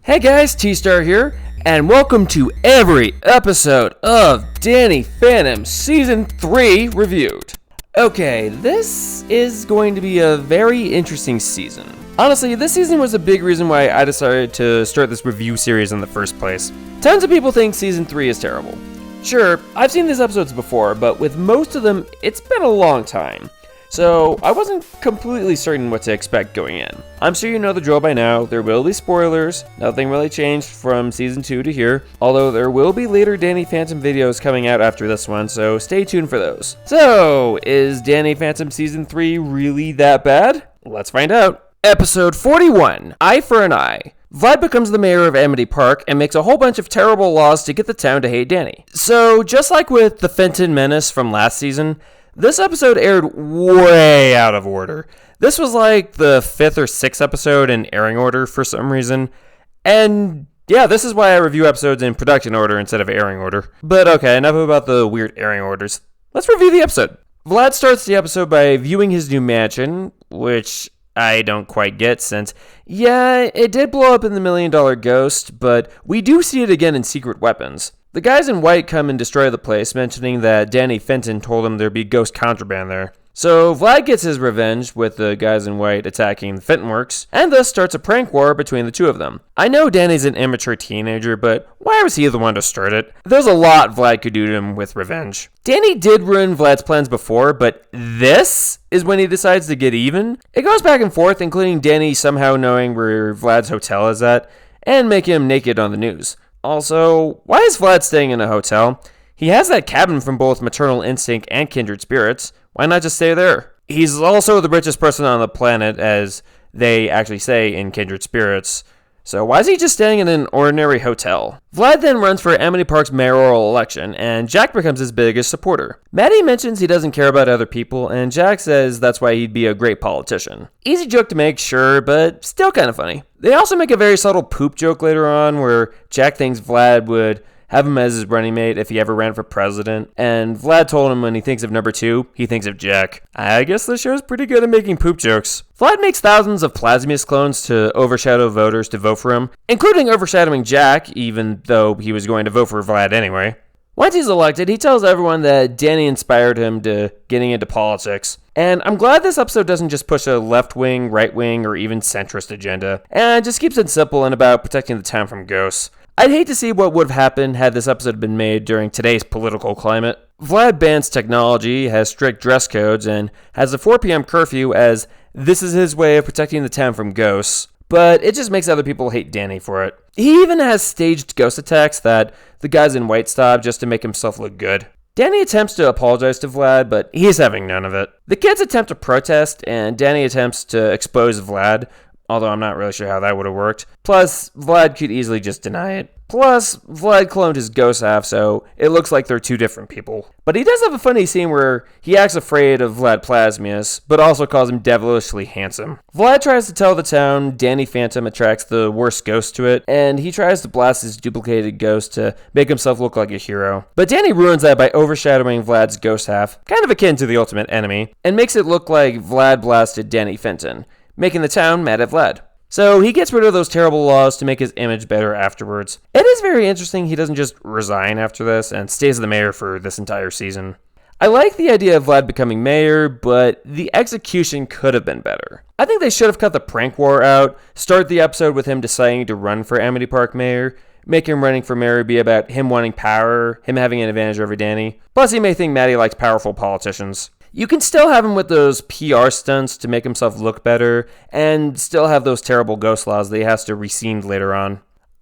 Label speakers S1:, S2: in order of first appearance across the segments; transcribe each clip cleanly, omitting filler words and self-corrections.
S1: Hey guys, T-Star here, and welcome to every episode of Danny Phantom Season 3 Reviewed. Okay, this is going to be a very interesting season. Honestly, this season was a big reason why I decided to start this review series in the first place. Tons of people think Season 3 is terrible. Sure, I've seen these episodes before, but with most of them, it's been a long time. So, I wasn't completely certain what to expect going in. I'm sure you know the drill by now, there will be spoilers, nothing really changed from Season 2 to here, although there will be later Danny Phantom videos coming out after this one, so stay tuned for those. So, is Danny Phantom Season 3 really that bad? Let's find out. Episode 41, Eye for an Eye. Vlad becomes the mayor of Amity Park and makes a whole bunch of terrible laws to get the town to hate Danny. So, just like with the Fenton Menace from last season, this episode aired way out of order. This was like the 5th or 6th episode in airing order for some reason. And yeah, this is why I review episodes in production order instead of airing order. But okay, enough about the weird airing orders. Let's review the episode. Vlad starts the episode by viewing his new mansion, which I don't quite get since, yeah, it did blow up in the $1 Million Ghost, but we do see it again in Secret Weapons. The guys in white come and destroy the place, mentioning that Danny Fenton told him there'd be ghost contraband there. So Vlad gets his revenge with the guys in white attacking the Fenton Works, and thus starts a prank war between the two of them. I know Danny's an immature teenager, but why was he the one to start it? There's a lot Vlad could do to him with revenge. Danny did ruin Vlad's plans before, but this is when he decides to get even. It goes back and forth, including Danny somehow knowing where Vlad's hotel is at, and making him naked on the news. Also, why is Vlad staying in a hotel? He has that cabin from both Maternal Instinct and Kindred Spirits. Why not just stay there? He's also the richest person on the planet, as they actually say in Kindred Spirits. So why is he just staying in an ordinary hotel? Vlad then runs for Amity Park's mayoral election, and Jack becomes his biggest supporter. Maddie mentions he doesn't care about other people, and Jack says that's why he'd be a great politician. Easy joke to make, sure, but still kind of funny. They also make a very subtle poop joke later on, where Jack thinks Vlad would have him as his running mate if he ever ran for president, and Vlad told him when he thinks of number 2, he thinks of Jack. I guess the show's pretty good at making poop jokes. Vlad makes thousands of Plasmius clones to overshadow voters to vote for him, including overshadowing Jack, even though he was going to vote for Vlad anyway. Once he's elected, he tells everyone that Danny inspired him to getting into politics. And I'm glad this episode doesn't just push a left-wing, right-wing, or even centrist agenda, and just keeps it simple and about protecting the town from ghosts. I'd hate to see what would have happened had this episode been made during today's political climate. Vlad bans technology, has strict dress codes, and has a 4 p.m. curfew as this is his way of protecting the town from ghosts. But it just makes other people hate Danny for it. He even has staged ghost attacks that the guys in white stop just to make himself look good. Danny attempts to apologize to Vlad, but he's having none of it. The kids attempt to protest, and Danny attempts to expose Vlad, although I'm not really sure how that would have worked. Plus, Vlad could easily just deny it. Plus, Vlad cloned his ghost half, so it looks like they're two different people. But he does have a funny scene where he acts afraid of Vlad Plasmius, but also calls him devilishly handsome. Vlad tries to tell the town Danny Phantom attracts the worst ghost to it, and he tries to blast his duplicated ghost to make himself look like a hero. But Danny ruins that by overshadowing Vlad's ghost half, kind of akin to the ultimate enemy, and makes it look like Vlad blasted Danny Fenton, making the town mad at Vlad. So he gets rid of those terrible laws to make his image better afterwards. It is very interesting he doesn't just resign after this and stays the mayor for this entire season. I like the idea of Vlad becoming mayor, but the execution could have been better. I think they should have cut the prank war out, start the episode with him deciding to run for Amity Park mayor, make him running for mayor be about him wanting power, him having an advantage over Danny. Plus he may think Maddie likes powerful politicians. You can still have him with those PR stunts to make himself look better, and still have those terrible ghost laws that he has to rescind later on.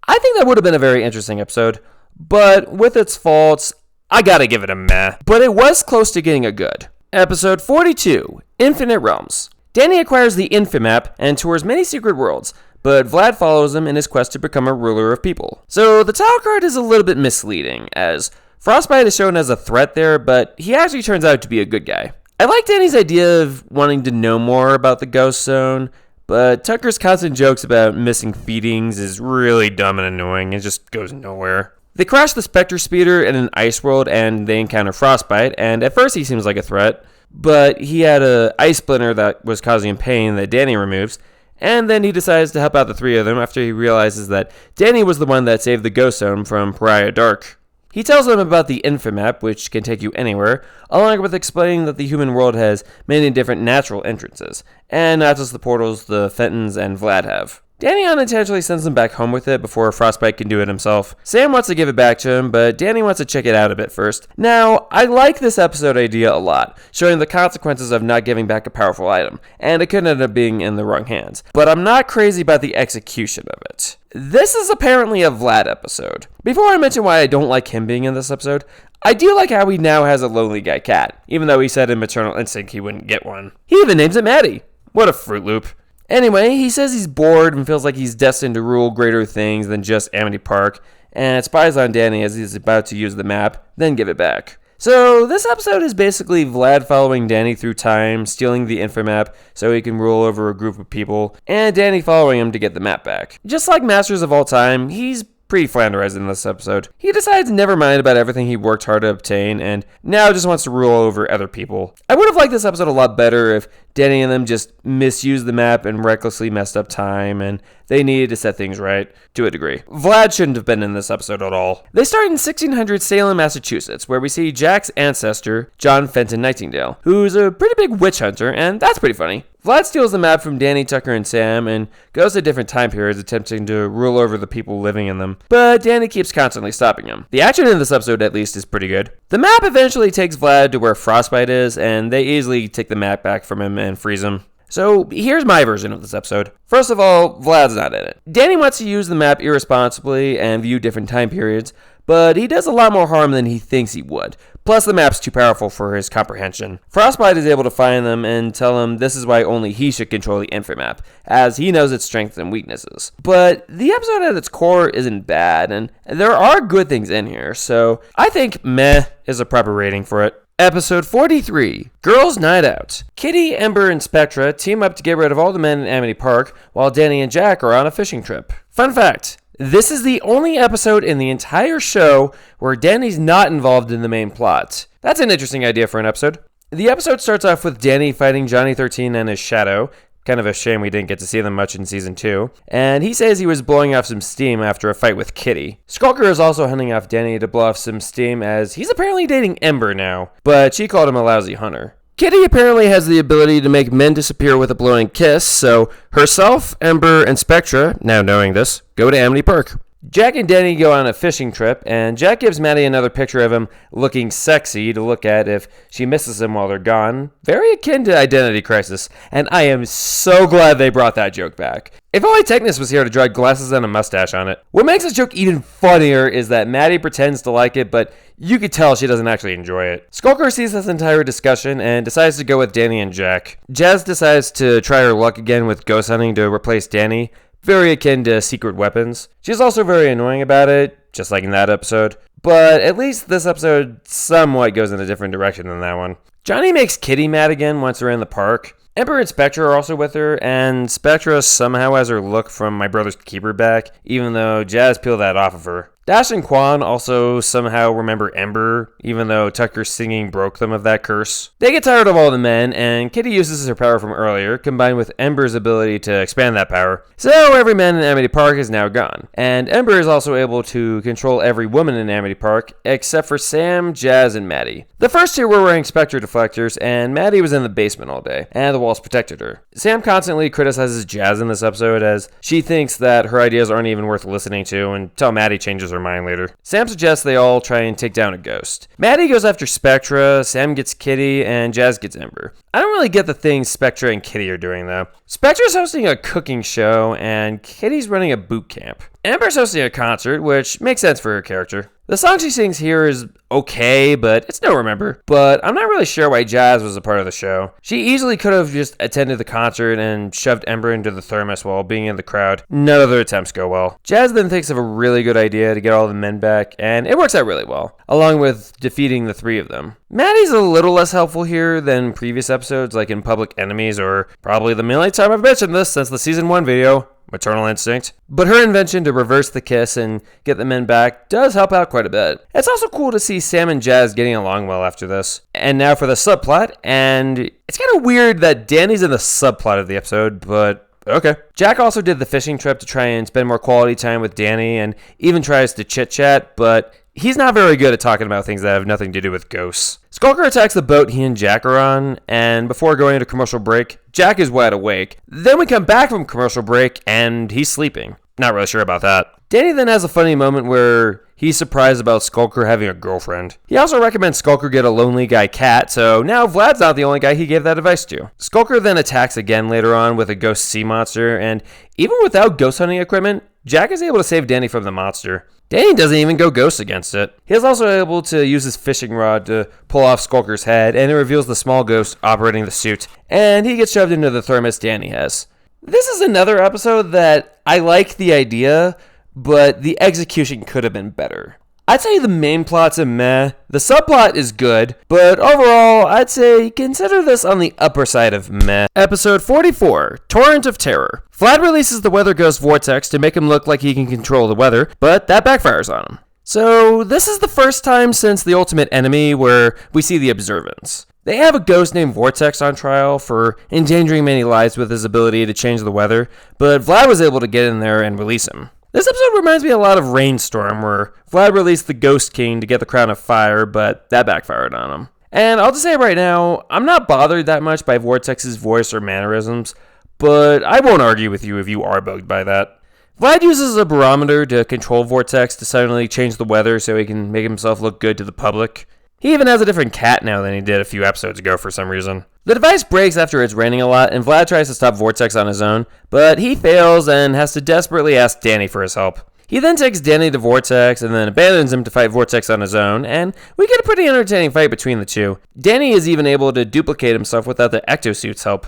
S1: I think that would have been a very interesting episode, but with its faults, I gotta give it a meh. But it was close to getting a good. Episode 42, Infinite Realms. Danny acquires the Infimap and tours many secret worlds, but Vlad follows him in his quest to become a ruler of people. So the title card is a little bit misleading, as Frostbite is shown as a threat there, but he actually turns out to be a good guy. I like Danny's idea of wanting to know more about the Ghost Zone, but Tucker's constant jokes about missing feedings is really dumb and annoying and just goes nowhere. They crash the Spectre Speeder in an ice world and they encounter Frostbite, and at first he seems like a threat, but he had an ice splinter that was causing him pain that Danny removes, and then he decides to help out the three of them after he realizes that Danny was the one that saved the ghost zone from Pariah Dark. He tells them about the Infomap, which can take you anywhere, along with explaining that the human world has many different natural entrances, and not just the portals the Fentons and Vlad have. Danny unintentionally sends them back home with it before Frostbite can do it himself. Sam wants to give it back to him, but Danny wants to check it out a bit first. Now, I like this episode idea a lot, showing the consequences of not giving back a powerful item, and it could end up being in the wrong hands. But I'm not crazy about the execution of it. This is apparently a Vlad episode. Before I mention why I don't like him being in this episode, I do like how he now has a lonely guy cat, even though he said in Maternal Instinct he wouldn't get one. He even names it Maddie. What a Fruit Loop. Anyway, he says he's bored and feels like he's destined to rule greater things than just Amity Park, and spies on Danny as he's about to use the map, then give it back. So this episode is basically Vlad following Danny through time, stealing the Infomap so he can rule over a group of people, and Danny following him to get the map back. Just like Masters of All Time, he's pretty flanderized in this episode. He decides never mind about everything he worked hard to obtain, and now just wants to rule over other people. I would have liked this episode a lot better if Danny and them just misused the map and recklessly messed up time, and they needed to set things right, to a degree. Vlad shouldn't have been in this episode at all. They start in 1600 Salem, Massachusetts, where we see Jack's ancestor, John Fenton Nightingale, who's a pretty big witch hunter, and that's pretty funny. Vlad steals the map from Danny, Tucker, and Sam, and goes to different time periods attempting to rule over the people living in them, but Danny keeps constantly stopping him. The action in this episode, at least, is pretty good. The map eventually takes Vlad to where Frostbite is, and they easily take the map back from him and freeze him. So here's my version of this episode. First of all, Vlad's not in it. Danny wants to use the map irresponsibly and view different time periods, but he does a lot more harm than he thinks he would. Plus, the map's too powerful for his comprehension. Frostbite is able to find them and tell him this is why only he should control the Infomap, as he knows its strengths and weaknesses. But the episode at its core isn't bad, and there are good things in here, so I think meh is a proper rating for it. Episode 43, Girls' Night Out. Kitty, Ember, and Spectra team up to get rid of all the men in Amity Park, while Danny and Jack are on a fishing trip. Fun fact, this is the only episode in the entire show where Danny's not involved in the main plot. That's an interesting idea for an episode. The episode starts off with Danny fighting Johnny 13 and his shadow. Kind of a shame we didn't get to see them much in Season 2. And he says he was blowing off some steam after a fight with Kitty. Skulker is also hunting off Danny to blow off some steam as he's apparently dating Ember now, but she called him a lousy hunter. Kitty apparently has the ability to make men disappear with a blowing kiss, so herself, Ember, and Spectra, now knowing this, go to Amity Park. Jack and Danny go on a fishing trip, and Jack gives Maddie another picture of him looking sexy to look at if she misses him while they're gone. Very akin to Identity Crisis, and I am so glad they brought that joke back. If only Technus was here to draw glasses and a mustache on it. What makes this joke even funnier is that Maddie pretends to like it, but you could tell she doesn't actually enjoy it. Skulker sees this entire discussion and decides to go with Danny and Jack. Jazz decides to try her luck again with ghost hunting to replace Danny. Very akin to secret weapons. She's also very annoying about it, just like in that episode. But at least this episode somewhat goes in a different direction than that one. Johnny makes Kitty mad again once they're in the park. Ember and Spectra are also with her, and Spectra somehow has her look from My Brother's Keeper back, even though Jazz peeled that off of her. Dash and Quan also somehow remember Ember, even though Tucker's singing broke them of that curse. They get tired of all the men, and Kitty uses her power from earlier, combined with Ember's ability to expand that power. So every man in Amity Park is now gone. And Ember is also able to control every woman in Amity Park, except for Sam, Jazz, and Maddie. The first two were wearing Spectre deflectors, and Maddie was in the basement all day, and the walls protected her. Sam constantly criticizes Jazz in this episode, as she thinks that her ideas aren't even worth listening to, until Maddie changes her mind later. Sam suggests they all try and take down a ghost. Maddie goes after Spectra, Sam gets Kitty, and Jazz gets Ember. I don't really get the things Spectra and Kitty are doing though. Spectra's hosting a cooking show, and Kitty's running a boot camp. Ember's hosting a concert, which makes sense for her character. The song she sings here is okay, but it's no remember. But I'm not really sure why Jazz was a part of the show. She easily could have just attended the concert and shoved Ember into the thermos while being in the crowd. None of their attempts go well. Jazz then thinks of a really good idea to get all the men back, and it works out really well, along with defeating the three of them. Maddie's a little less helpful here than previous episodes, like in Public Enemies, or probably the millionth time I've mentioned this since the Season 1 video. Maternal Instinct. But her invention to reverse the kiss and get the men back does help out quite a bit. It's also cool to see Sam and Jazz getting along well after this. And now for the subplot, and it's kind of weird that Danny's in the subplot of the episode, but Okay. Jack also did the fishing trip to try and spend more quality time with Danny and even tries to chit-chat, but he's not very good at talking about things that have nothing to do with ghosts. Skulker attacks the boat he and Jack are on, and before going into commercial break, Jack is wide awake. Then we come back from commercial break, and he's sleeping. Not really sure about that. Danny then has a funny moment where he's surprised about Skulker having a girlfriend. He also recommends Skulker get a lonely guy cat, so now Vlad's not the only guy he gave that advice to. Skulker then attacks again later on with a ghost sea monster, and even without ghost hunting equipment, Jack is able to save Danny from the monster. Danny doesn't even go ghost against it. He is also able to use his fishing rod to pull off Skulker's head, and it reveals the small ghost operating the suit, and he gets shoved into the thermos Danny has. This is another episode that I like the idea, but the execution could have been better. I'd say the main plot's a meh, the subplot is good, but overall, I'd say consider this on the upper side of meh. Episode 44, Torrent of Terror. Vlad releases the weather ghost Vortex to make him look like he can control the weather, but that backfires on him. So this is the first time since the Ultimate Enemy where we see the observance. They have a ghost named Vortex on trial for endangering many lives with his ability to change the weather, but Vlad was able to get in there and release him. This episode reminds me a lot of Rainstorm, where Vlad released the Ghost King to get the Crown of Fire, but that backfired on him. And I'll just say right now, I'm not bothered that much by Vortex's voice or mannerisms, but I won't argue with you if you are bugged by that. Vlad uses a barometer to control Vortex to suddenly change the weather so he can make himself look good to the public. He even has a different cat now than he did a few episodes ago for some reason. The device breaks after it's raining a lot, and Vlad tries to stop Vortex on his own, but he fails and has to desperately ask Danny for his help. He then takes Danny to Vortex and then abandons him to fight Vortex on his own, and we get a pretty entertaining fight between the two. Danny is even able to duplicate himself without the Ectosuit's help.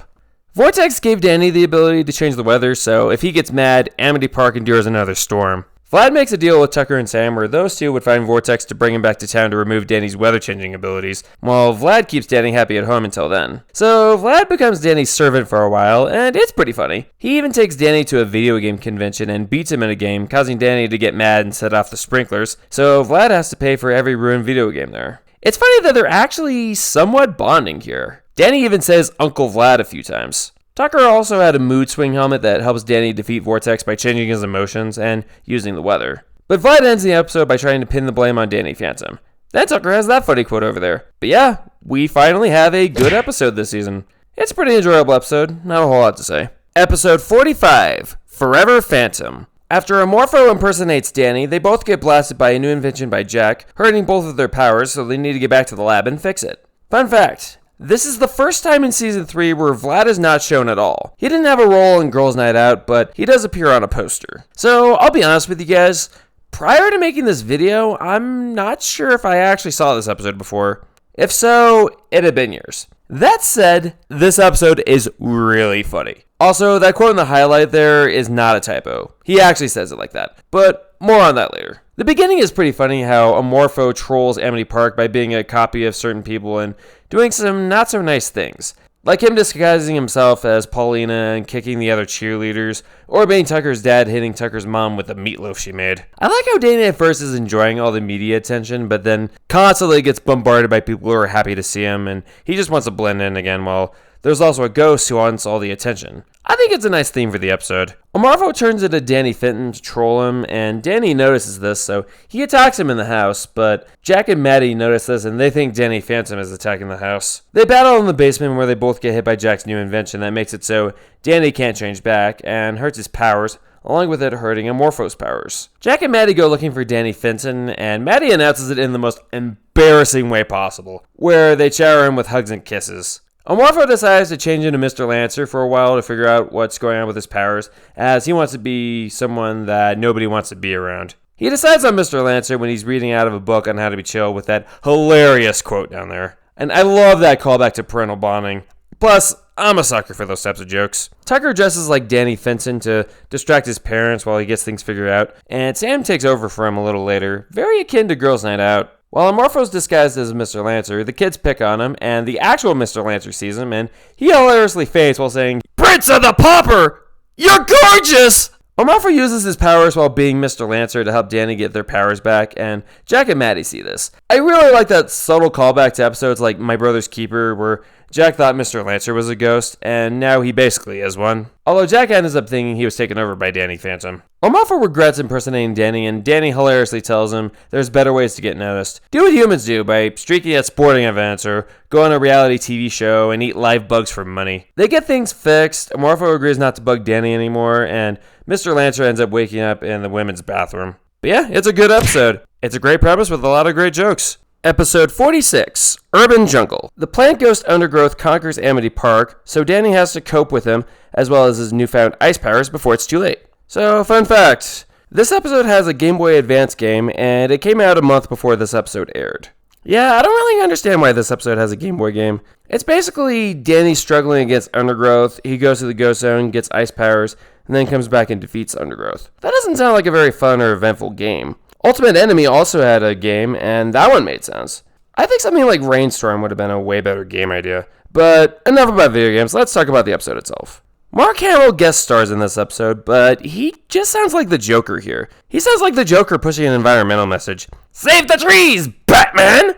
S1: Vortex gave Danny the ability to change the weather, so if he gets mad, Amity Park endures another storm. Vlad makes a deal with Tucker and Sam where those two would find Vortex to bring him back to town to remove Danny's weather-changing abilities, while Vlad keeps Danny happy at home until then. So Vlad becomes Danny's servant for a while, and it's pretty funny. He even takes Danny to a video game convention and beats him in a game, causing Danny to get mad and set off the sprinklers, so Vlad has to pay for every ruined video game there. It's funny that they're actually somewhat bonding here. Danny even says Uncle Vlad a few times. Tucker also had a mood swing helmet that helps Danny defeat Vortex by changing his emotions and using the weather. But Vlad ends the episode by trying to pin the blame on Danny Phantom. Then Tucker has that funny quote over there. But yeah, we finally have a good episode this season. It's a pretty enjoyable episode, not a whole lot to say. Episode 45, Forever Phantom. After a Morpho impersonates Danny, they both get blasted by a new invention by Jack, hurting both of their powers, so they need to get back to the lab and fix it. Fun fact. This is the first time in Season 3 where Vlad is not shown at all. He didn't have a role in Girls' Night Out, but he does appear on a poster. So, I'll be honest with you guys, prior to making this video, I'm not sure if I actually saw this episode before. If so, it had been years. That said, this episode is really funny. Also, that quote in the highlight there is not a typo. He actually says it like that, but more on that later. The beginning is pretty funny how a Morpho trolls Amity Park by being a copy of certain people and doing some not so nice things. Like him disguising himself as Paulina and kicking the other cheerleaders, or being Tucker's dad hitting Tucker's mom with the meatloaf she made. I like how Danny at first is enjoying all the media attention, but then constantly gets bombarded by people who are happy to see him, and he just wants to blend in again while there's also a ghost who wants all the attention. I think it's a nice theme for the episode. Marvo turns into Danny Fenton to troll him, and Danny notices this, so he attacks him in the house, but Jack and Maddie notice this, and they think Danny Phantom is attacking the house. They battle in the basement where they both get hit by Jack's new invention that makes it so Danny can't change back, and hurts his powers, along with it hurting Amorpho's powers. Jack and Maddie go looking for Danny Fenton, and Maddie announces it in the most embarrassing way possible, where they shower him with hugs and kisses. Amorpho decides to change into Mr. Lancer for a while to figure out what's going on with his powers, as he wants to be someone that nobody wants to be around. He decides on Mr. Lancer when he's reading out of a book on how to be chill with that hilarious quote down there. And I love that callback to parental bonding. Plus, I'm a sucker for those types of jokes. Tucker dresses like Danny Fenton to distract his parents while he gets things figured out, and Sam takes over for him a little later, very akin to Girls' Night Out. While Amorpho's disguised as Mr. Lancer, the kids pick on him, and the actual Mr. Lancer sees him, and he hilariously faints while saying, "Prince of the Pauper! You're gorgeous!" Amorpho uses his powers while being Mr. Lancer to help Danny get their powers back, and Jack and Maddie see this. I really like that subtle callback to episodes like My Brother's Keeper, where Jack thought Mr. Lancer was a ghost, and now he basically is one. Although Jack ends up thinking he was taken over by Danny Phantom. Ormofo regrets impersonating Danny, and Danny hilariously tells him there's better ways to get noticed. Do what humans do by streaking at sporting events or go on a reality TV show and eat live bugs for money. They get things fixed, Ormofo agrees not to bug Danny anymore, and Mr. Lancer ends up waking up in the women's bathroom. But yeah, it's a good episode. It's a great premise with a lot of great jokes. Episode 46, Urban Jungle. The plant ghost Undergrowth conquers Amity Park, so Danny has to cope with him, as well as his newfound ice powers before it's too late. So, fun fact, this episode has a Game Boy Advance game, and it came out a month before this episode aired. Yeah, I don't really understand why this episode has a Game Boy game. It's basically Danny struggling against Undergrowth, he goes to the Ghost Zone, gets ice powers, and then comes back and defeats Undergrowth. That doesn't sound like a very fun or eventful game. Ultimate Enemy also had a game, and that one made sense. I think something like Rainstorm would have been a way better game idea. But enough about video games, let's talk about the episode itself. Mark Hamill guest stars in this episode, but he just sounds like the Joker here. He sounds like the Joker pushing an environmental message. Save the trees, Batman!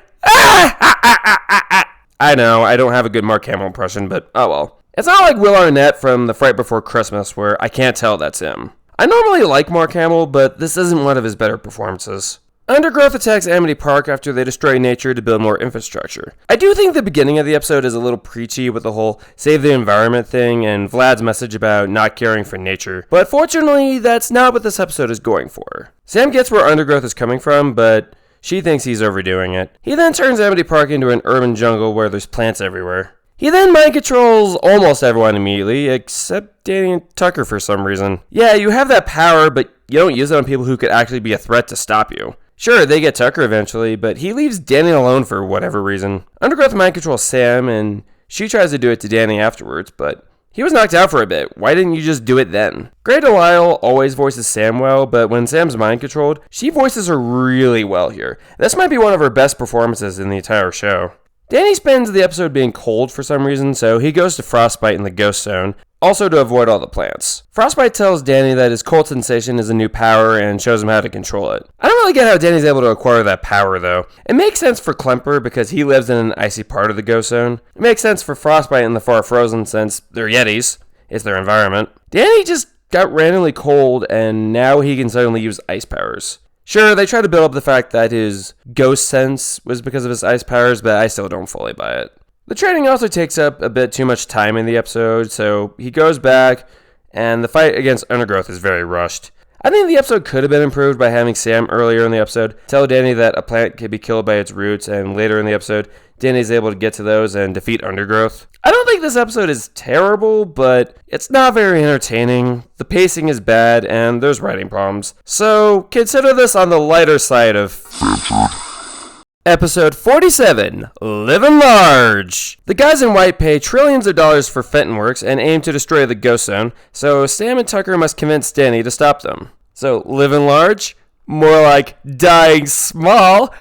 S1: I know, I don't have a good Mark Hamill impression, but oh well. It's not like Will Arnett from The Fright Before Christmas, where I can't tell that's him. I normally like Mark Hamill, but this isn't one of his better performances. Undergrowth attacks Amity Park after they destroy nature to build more infrastructure. I do think the beginning of the episode is a little preachy with the whole save the environment thing and Vlad's message about not caring for nature, but fortunately, that's not what this episode is going for. Sam gets where Undergrowth is coming from, but she thinks he's overdoing it. He then turns Amity Park into an urban jungle where there's plants everywhere. He then mind controls almost everyone immediately, except Danny and Tucker for some reason. Yeah, you have that power, but you don't use it on people who could actually be a threat to stop you. Sure, they get Tucker eventually, but he leaves Danny alone for whatever reason. Undergrowth mind controls Sam, and she tries to do it to Danny afterwards, but he was knocked out for a bit. Why didn't you just do it then? Grey Delisle always voices Sam well, but when Sam's mind controlled, she voices her really well here. This might be one of her best performances in the entire show. Danny spends the episode being cold for some reason, so he goes to Frostbite in the Ghost Zone, also to avoid all the plants. Frostbite tells Danny that his cold sensation is a new power and shows him how to control it. I don't really get how Danny's able to acquire that power, though. It makes sense for Klemper because he lives in an icy part of the Ghost Zone. It makes sense for Frostbite in the Far Frozen since they're Yetis. It's their environment. Danny just got randomly cold, and now he can suddenly use ice powers. Sure, they try to build up the fact that his ghost sense was because of his ice powers, but I still don't fully buy it. The training also takes up a bit too much time in the episode, so he goes back, and the fight against Undergrowth is very rushed. I think the episode could have been improved by having Sam earlier in the episode tell Danny that a plant can be killed by its roots, and later in the episode, Danny's able to get to those and defeat Undergrowth. I don't think this episode is terrible, but it's not very entertaining. The pacing is bad, and there's writing problems. So consider this on the lighter side of Episode 47, Livin Large. The guys in white pay trillions of dollars for Fenton Works and aim to destroy the Ghost Zone, so Sam and Tucker must convince Danny to stop them. So, Livin Large? More like dying small?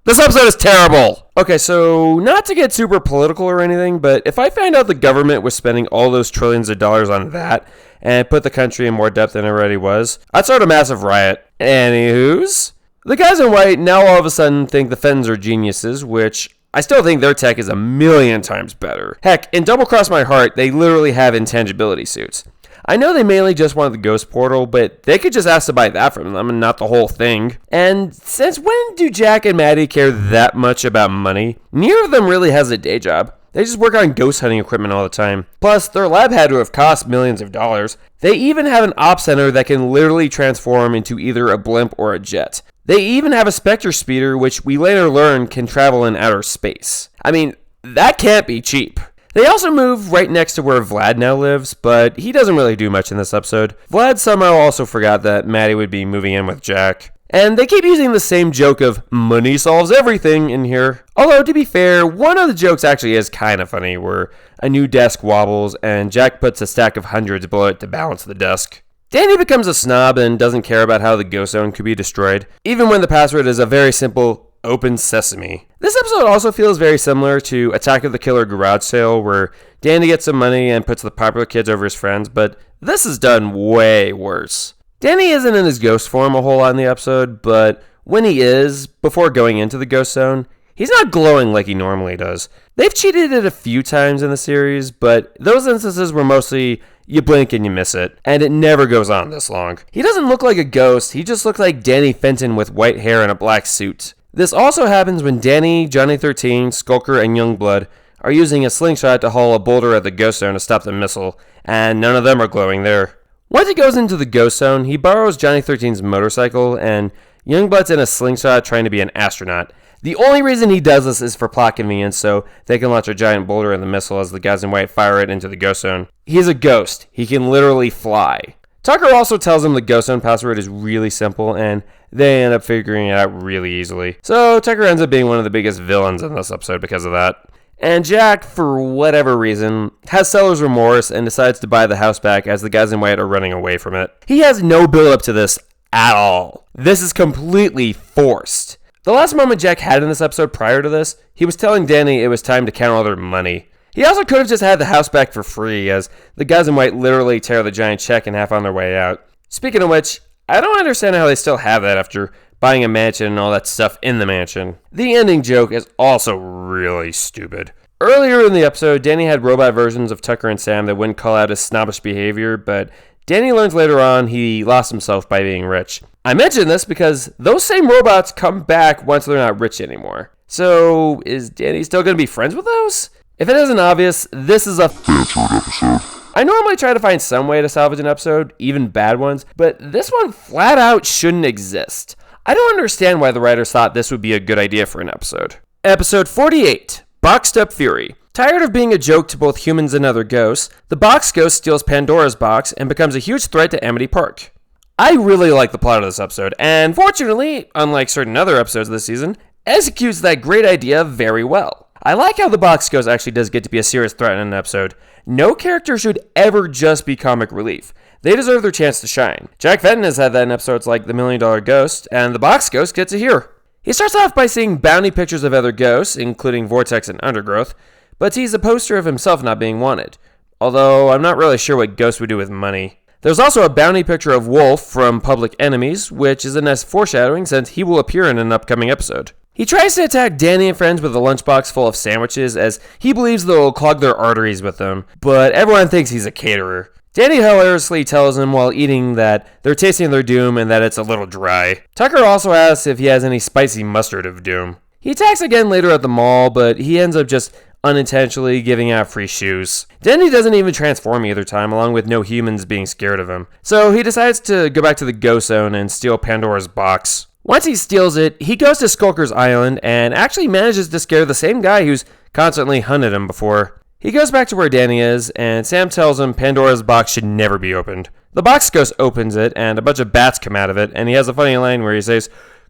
S1: This episode is terrible! Okay, so not to get super political or anything, but if I find out the government was spending all those trillions of dollars on that and put the country in more debt than it already was, I'd start a massive riot. Anywho's? The guys in white now all of a sudden think the Fens are geniuses, which I still think their tech is a million times better. Heck, in Double Cross My Heart, they literally have intangibility suits. I know they mainly just wanted the Ghost Portal, but they could just ask to buy that from them and not the whole thing. And since when do Jack and Maddie care that much about money? Neither of them really has a day job. They just work on ghost hunting equipment all the time. Plus, their lab had to have cost millions of dollars. They even have an op center that can literally transform into either a blimp or a jet. They even have a Spectre speeder, which we later learn can travel in outer space. I mean, that can't be cheap. They also move right next to where Vlad now lives, but he doesn't really do much in this episode. Vlad somehow also forgot that Maddie would be moving in with Jack. And they keep using the same joke of money solves everything in here. Although, to be fair, one of the jokes actually is kind of funny, where a new desk wobbles and Jack puts a stack of hundreds below it to balance the desk. Danny becomes a snob and doesn't care about how the Ghost Zone could be destroyed, even when the password is a very simple open sesame. This episode also feels very similar to Attack of the Killer garage sale, where Danny gets some money and puts the popular kids over his friends, but this is done way worse. Danny isn't in his ghost form a whole lot in the episode, but when he is, before going into the Ghost Zone, He's not glowing like he normally does. They've cheated it a few times in the series, but those instances were mostly you blink and you miss it, and it never goes on this long. He doesn't look like a ghost, he just looks like Danny Fenton with white hair and a black suit. This also happens when Danny, Johnny 13, Skulker, and Youngblood are using a slingshot to haul a boulder at the ghost zone to stop the missile, and none of them are glowing there. Once he goes into the ghost zone, he borrows Johnny 13's motorcycle, and Youngblood's in a slingshot trying to be an astronaut. The only reason he does this is for plot convenience, so they can launch a giant boulder in the missile as the guys in white fire it into the ghost zone. He's a ghost. He can literally fly. Tucker also tells him the ghost zone password is really simple, and they end up figuring it out really easily. So Tucker ends up being one of the biggest villains in this episode because of that. And Jack, for whatever reason, has seller's remorse and decides to buy the house back as the guys in white are running away from it. He has no build-up to this at all. This is completely forced. The last moment Jack had in this episode prior to this, he was telling Danny it was time to count all their money. He also could have just had the house back for free, as the guys in white literally tear the giant check in half on their way out. Speaking of which, I don't understand how they still have that after buying a mansion and all that stuff in the mansion. The ending joke is also really stupid. Earlier in the episode, Danny had robot versions of Tucker and Sam that wouldn't call out his snobbish behavior, but Danny learns later on he lost himself by being rich. I mention this because those same robots come back once they're not rich anymore. So, is Danny still going to be friends with those? If it isn't obvious, this is a Piechart episode. I normally try to find some way to salvage an episode, even bad ones, but this one flat out shouldn't exist. I don't understand why the writers thought this would be a good idea for an episode. Episode 48, Boxed Up Fury. Tired of being a joke to both humans and other ghosts, the box ghost steals Pandora's box and becomes a huge threat to Amity Park. I really like the plot of this episode, and fortunately, unlike certain other episodes this season, executes that great idea very well. I like how the box ghost actually does get to be a serious threat in an episode. No character should ever just be comic relief. They deserve their chance to shine. Jack Fenton has had that in episodes like The $1 Million Ghost, and the box ghost gets it here. He starts off by seeing bounty pictures of other ghosts, including Vortex and Undergrowth, but sees a poster of himself not being wanted. Although, I'm not really sure what ghosts would do with money. There's also a bounty picture of Wolf from Public Enemies, which is a nice foreshadowing since he will appear in an upcoming episode. He tries to attack Danny and friends with a lunchbox full of sandwiches as he believes they'll clog their arteries with them, but everyone thinks he's a caterer. Danny hilariously tells him while eating that they're tasting their doom and that it's a little dry. Tucker also asks if he has any spicy mustard of doom. He attacks again later at the mall, but he ends up just unintentionally giving out free shoes. Danny doesn't even transform either time, along with no humans being scared of him. So he decides to go back to the ghost zone and steal Pandora's box. Once he steals it, he goes to Skulker's Island and actually manages to scare the same guy who's constantly hunted him before. He goes back to where Danny is, and Sam tells him Pandora's box should never be opened. The box ghost opens it, and a bunch of bats come out of it, and he has a funny line where he says,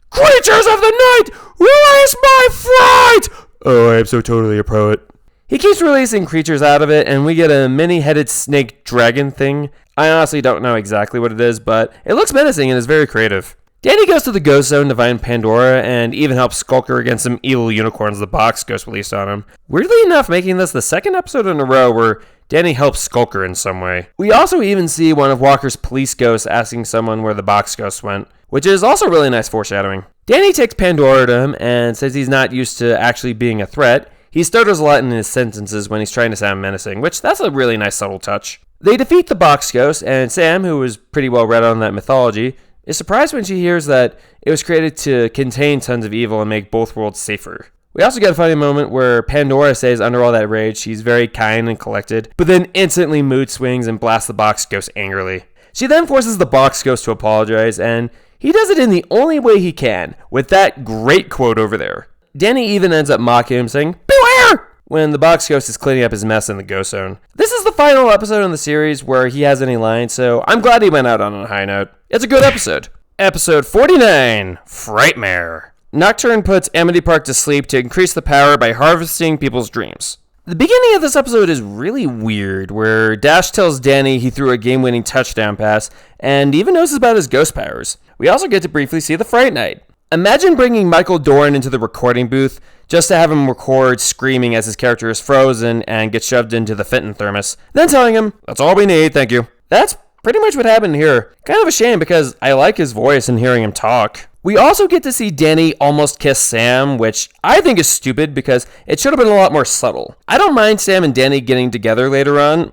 S1: "Creatures of the night, release my fright!" Oh, I am so totally a poet. He keeps releasing creatures out of it, and we get a many-headed snake dragon thing. I honestly don't know exactly what it is, but it looks menacing and is very creative. Danny goes to the ghost zone to find Pandora, and even helps Skulker against some evil unicorns the box ghost released on him. Weirdly enough, making this the second episode in a row where Danny helps Skulker in some way. We also even see one of Walker's police ghosts asking someone where the box ghost went, which is also really nice foreshadowing. Danny takes Pandora to him and says he's not used to actually being a threat. He stutters a lot in his sentences when he's trying to sound menacing, which that's a really nice subtle touch. They defeat the box ghost, and Sam, who is pretty well read on that mythology, is surprised when she hears that it was created to contain tons of evil and make both worlds safer. We also get a funny moment where Pandora says under all that rage she's very kind and collected, but then instantly mood swings and blasts the box ghost angrily. She then forces the box ghost to apologize, and he does it in the only way he can, with that great quote over there. Danny even ends up mocking him, saying, "Beware!" when the box ghost is cleaning up his mess in the ghost zone. This is the final episode in the series where he has any lines, so I'm glad he went out on a high note. It's a good episode. Episode 49, Frightmare. Nocturne puts Amity Park to sleep to increase the power by harvesting people's dreams. The beginning of this episode is really weird, where Dash tells Danny he threw a game-winning touchdown pass, and even knows about his ghost powers. We also get to briefly see the Fright Night. Imagine bringing Michael Dorn into the recording booth just to have him record screaming as his character is frozen and gets shoved into the Fenton thermos, then telling him, "That's all we need, thank you." That's pretty much what happened here. Kind of a shame because I like his voice and hearing him talk. We also get to see Danny almost kiss Sam, which I think is stupid because it should have been a lot more subtle. I don't mind Sam and Danny getting together later on.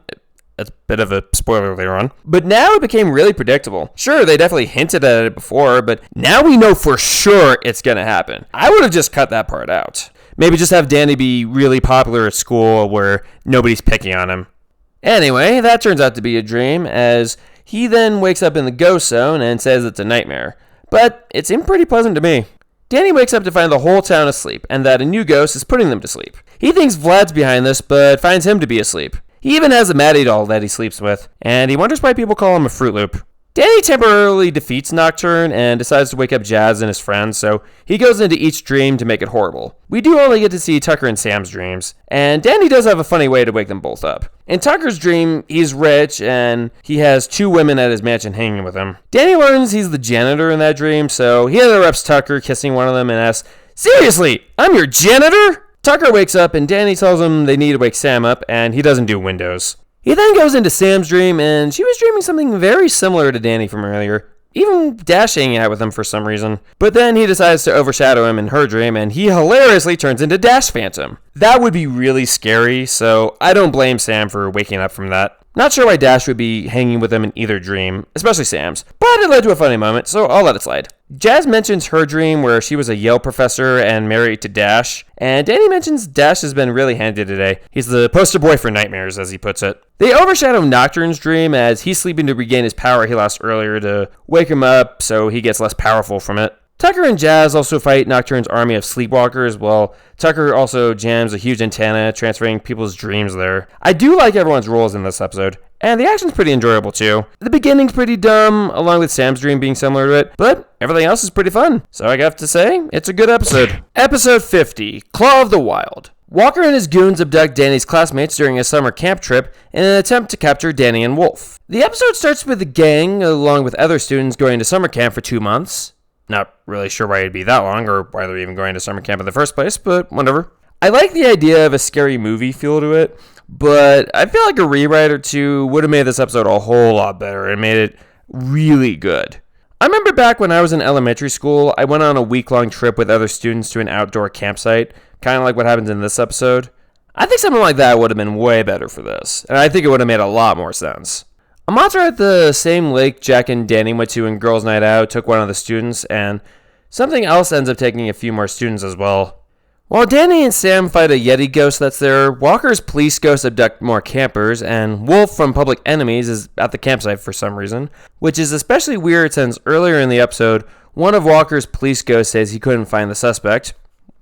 S1: It's a bit of a spoiler later on. But now it became really predictable. Sure, they definitely hinted at it before, but now we know for sure it's going to happen. I would have just cut that part out. Maybe just have Danny be really popular at school where nobody's picking on him. Anyway, that turns out to be a dream, as he then wakes up in the ghost zone and says it's a nightmare. But it seemed pretty pleasant to me. Danny wakes up to find the whole town asleep, and that a new ghost is putting them to sleep. He thinks Vlad's behind this, but finds him to be asleep. He even has a Maddie doll that he sleeps with, and he wonders why people call him a Fruit Loop. Danny temporarily defeats Nocturne and decides to wake up Jazz and his friends, so he goes into each dream to make it horrible. We do only get to see Tucker and Sam's dreams, and Danny does have a funny way to wake them both up. In Tucker's dream, he's rich, and he has 2 women at his mansion hanging with him. Danny learns he's the janitor in that dream, so he interrupts Tucker, kissing one of them, and asks, "Seriously, I'm your janitor?" Tucker wakes up, and Danny tells him they need to wake Sam up, and he doesn't do windows. He then goes into Sam's dream, and she was dreaming something very similar to Danny from earlier, even Dash hanging out with him for some reason. But then he decides to overshadow him in her dream, and he hilariously turns into Dash Phantom. That would be really scary, so I don't blame Sam for waking up from that. Not sure why Dash would be hanging with him in either dream, especially Sam's, but it led to a funny moment, so I'll let it slide. Jazz mentions her dream where she was a Yale professor and married to Dash, and Danny mentions Dash has been really handy today. He's the poster boy for nightmares, as he puts it. They overshadow Nocturne's dream as he's sleeping to regain his power he lost earlier to wake him up so he gets less powerful from it. Tucker and Jazz also fight Nocturne's army of sleepwalkers, while Tucker also jams a huge antenna, transferring people's dreams there. I do like everyone's roles in this episode, and the action's pretty enjoyable too. The beginning's pretty dumb, along with Sam's dream being similar to it, but everything else is pretty fun. So I have to say, it's a good episode. Episode 50, Claw of the Wild. Walker and his goons abduct Danny's classmates during a summer camp trip in an attempt to capture Danny and Wolf. The episode starts with the gang, along with other students, going to summer camp for 2 months. Not really sure why it'd be that long, or why they're even going to summer camp in the first place, but whatever. I like the idea of a scary movie feel to it, but I feel like a rewrite or two would have made this episode a whole lot better and made it really good. I remember back when I was in elementary school, I went on a week-long trip with other students to an outdoor campsite, kind of like what happens in this episode. I think something like that would have been way better for this, and I think it would have made a lot more sense. A monster at the same lake Jack and Danny went to in Girls' Night Out took one of the students, and something else ends up taking a few more students as well. While Danny and Sam fight a Yeti ghost that's there, Walker's police ghosts abduct more campers, and Wolf from Public Enemies is at the campsite for some reason, which is especially weird since earlier in the episode, one of Walker's police ghosts says he couldn't find the suspect,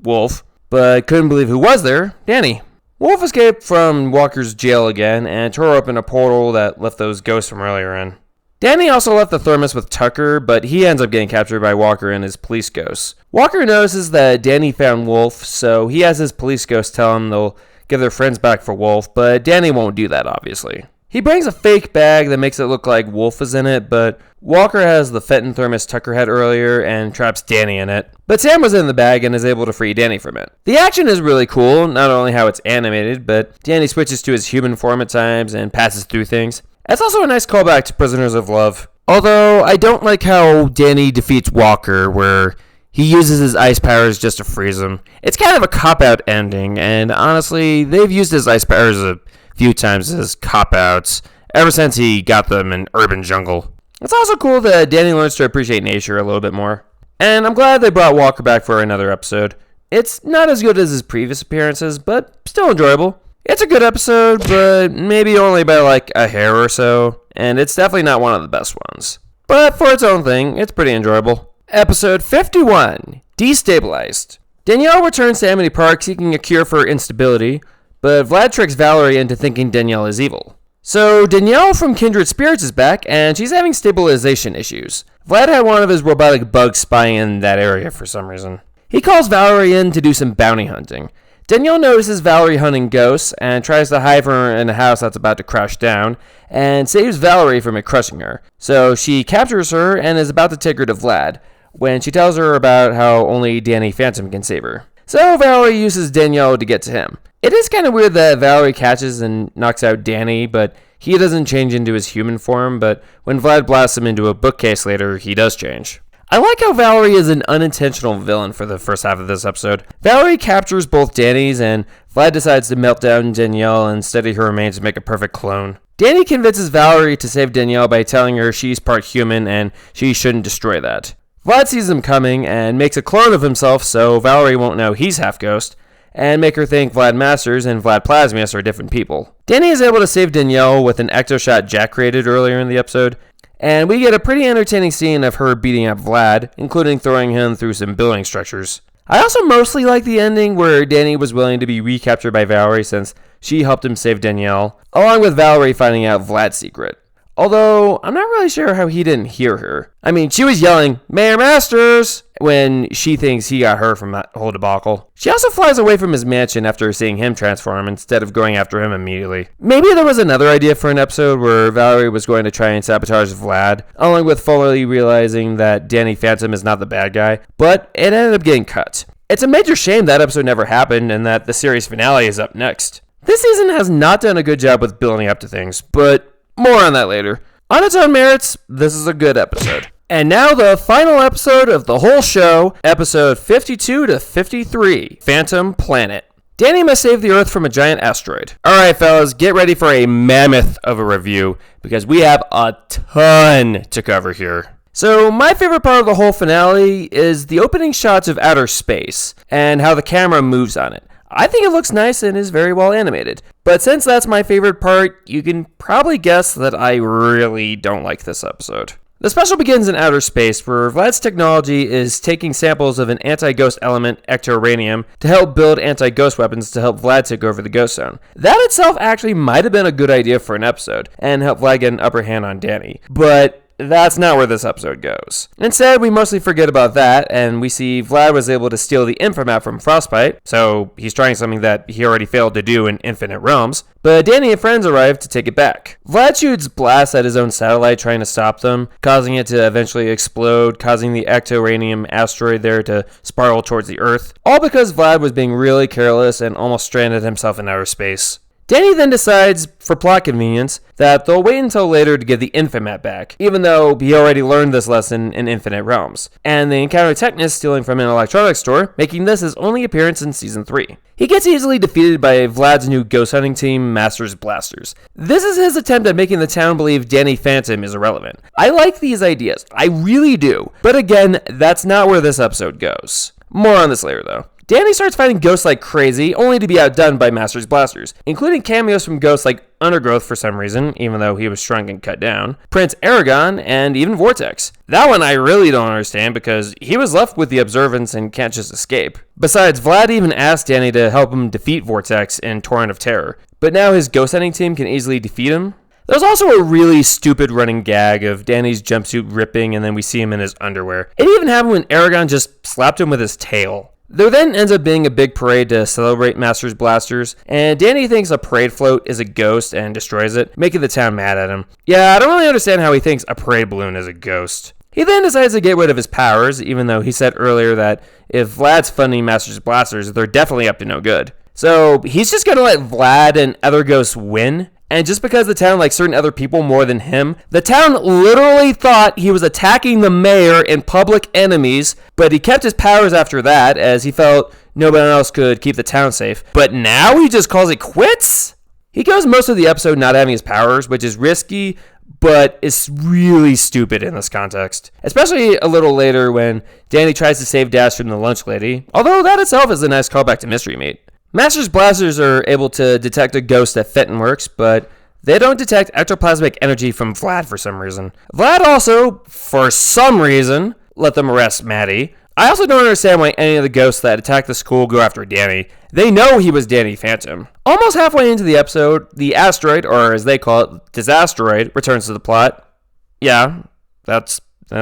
S1: Wolf, but couldn't believe who was there, Danny. Wolf escaped from Walker's jail again and tore open a portal that left those ghosts from earlier in. Danny also left the thermos with Tucker, but he ends up getting captured by Walker and his police ghosts. Walker notices that Danny found Wolf, so he has his police ghosts tell him they'll give their friends back for Wolf, but Danny won't do that, obviously. He brings a fake bag that makes it look like Wolf is in it, but Walker has the Fenton thermos Tucker had earlier and traps Danny in it. But Sam was in the bag and is able to free Danny from it. The action is really cool, not only how it's animated, but Danny switches to his human form at times and passes through things. It's also a nice callback to Prisoners of Love. Although, I don't like how Danny defeats Walker, where he uses his ice powers just to freeze him. It's kind of a cop-out ending, and honestly, they've used his ice powers a few times as cop-outs ever since he got them in Urban Jungle. It's also cool that Danny learns to appreciate nature a little bit more. And I'm glad they brought Walker back for another episode. It's not as good as his previous appearances, but still enjoyable. It's a good episode, but maybe only by like a hair or so, and it's definitely not one of the best ones. But for its own thing, it's pretty enjoyable. Episode 51, Destabilized. Danielle returns to Amity Park seeking a cure for instability, but Vlad tricks Valerie into thinking Danielle is evil. So Danielle from Kindred Spirits is back, and she's having stabilization issues. Vlad had one of his robotic bugs spying in that area for some reason. He calls Valerie in to do some bounty hunting. Danielle notices Valerie hunting ghosts and tries to hide her in a house that's about to crash down and saves Valerie from it crushing her. So she captures her and is about to take her to Vlad when she tells her about how only Danny Phantom can save her. So Valerie uses Danielle to get to him. It is kind of weird that Valerie catches and knocks out Danny, but he doesn't change into his human form, but when Vlad blasts him into a bookcase later, he does change. I like how Valerie is an unintentional villain for the first half of this episode. Valerie captures both Danny's, and Vlad decides to melt down Danielle and study her remains to make a perfect clone. Danny convinces Valerie to save Danielle by telling her she's part human and she shouldn't destroy that. Vlad sees them coming and makes a clone of himself so Valerie won't know he's half ghost, and make her think Vlad Masters and Vlad Plasmius are different people. Danny is able to save Danielle with an ectoshot Jack created earlier in the episode, and we get a pretty entertaining scene of her beating up Vlad, including throwing him through some building structures. I also mostly like the ending where Danny was willing to be recaptured by Valerie since she helped him save Danielle, along with Valerie finding out Vlad's secret. Although, I'm not really sure how he didn't hear her. I mean, she was yelling, "Mayor Masters!" when she thinks he got her from that whole debacle. She also flies away from his mansion after seeing him transform instead of going after him immediately. Maybe there was another idea for an episode where Valerie was going to try and sabotage Vlad, along with fully realizing that Danny Phantom is not the bad guy, but it ended up getting cut. It's a major shame that episode never happened and that the series finale is up next. This season has not done a good job with building up to things, but more on that later. On its own merits, this is a good episode. And now the final episode of the whole show, episode 52 to 53, Phantom Planet. Danny must save the Earth from a giant asteroid. Alright fellas, get ready for a mammoth of a review, because we have a ton to cover here. So my favorite part of the whole finale is the opening shots of outer space, and how the camera moves on it. I think it looks nice and is very well animated. But since that's my favorite part, you can probably guess that I really don't like this episode. The special begins in outer space, where Vlad's technology is taking samples of an anti-ghost element, ectoranium, to help build anti-ghost weapons to help Vlad take over the ghost zone. That itself actually might have been a good idea for an episode, and help Vlad get an upper hand on Danny. But that's not where this episode goes. Instead, we mostly forget about that, and we see Vlad was able to steal the Infomap from Frostbite, so he's trying something that he already failed to do in Infinite Realms, but Danny and friends arrive to take it back. Vlad shoots blasts at his own satellite trying to stop them, causing it to eventually explode, causing the ectoranium asteroid there to spiral towards the Earth, all because Vlad was being really careless and almost stranded himself in outer space. Danny then decides, for plot convenience, that they'll wait until later to get the Infomap back, even though he already learned this lesson in Infinite Realms, and they encounter Technus stealing from an electronics store, making this his only appearance in Season 3. He gets easily defeated by Vlad's new ghost hunting team, Masters Blasters. This is his attempt at making the town believe Danny Phantom is irrelevant. I like these ideas, I really do, but again, that's not where this episode goes. More on this later though. Danny starts fighting ghosts like crazy, only to be outdone by Masters Blasters, including cameos from ghosts like Undergrowth for some reason, even though he was shrunk and cut down, Prince Aragon, and even Vortex. That one I really don't understand because he was left with the Observance and can't just escape. Besides, Vlad even asked Danny to help him defeat Vortex in Torrent of Terror, but now his ghost hunting team can easily defeat him. There's also a really stupid running gag of Danny's jumpsuit ripping and then we see him in his underwear. It even happened when Aragon just slapped him with his tail. There then ends up being a big parade to celebrate Masters Blasters, and Danny thinks a parade float is a ghost and destroys it, making the town mad at him. Yeah, I don't really understand how he thinks a parade balloon is a ghost. He then decides to get rid of his powers, even though he said earlier that if Vlad's funding Masters Blasters, they're definitely up to no good. So he's just gonna let Vlad and other ghosts win? And just because the town likes certain other people more than him, the town literally thought he was attacking the mayor and public enemies, but he kept his powers after that, as he felt nobody else could keep the town safe. But now he just calls it quits? He goes most of the episode not having his powers, which is risky, but is really stupid in this context. Especially a little later when Danny tries to save Dash from the lunch lady, although that itself is a nice callback to Mystery Meat. Masters Blasters are able to detect a ghost at Fentonworks, but they don't detect ectoplasmic energy from Vlad for some reason. Vlad also, for some reason, let them arrest Maddie. I also don't understand why any of the ghosts that attack the school go after Danny. They know he was Danny Phantom. Almost halfway into the episode, the asteroid, or as they call it, Disasteroid, returns to the plot. Yeah, that's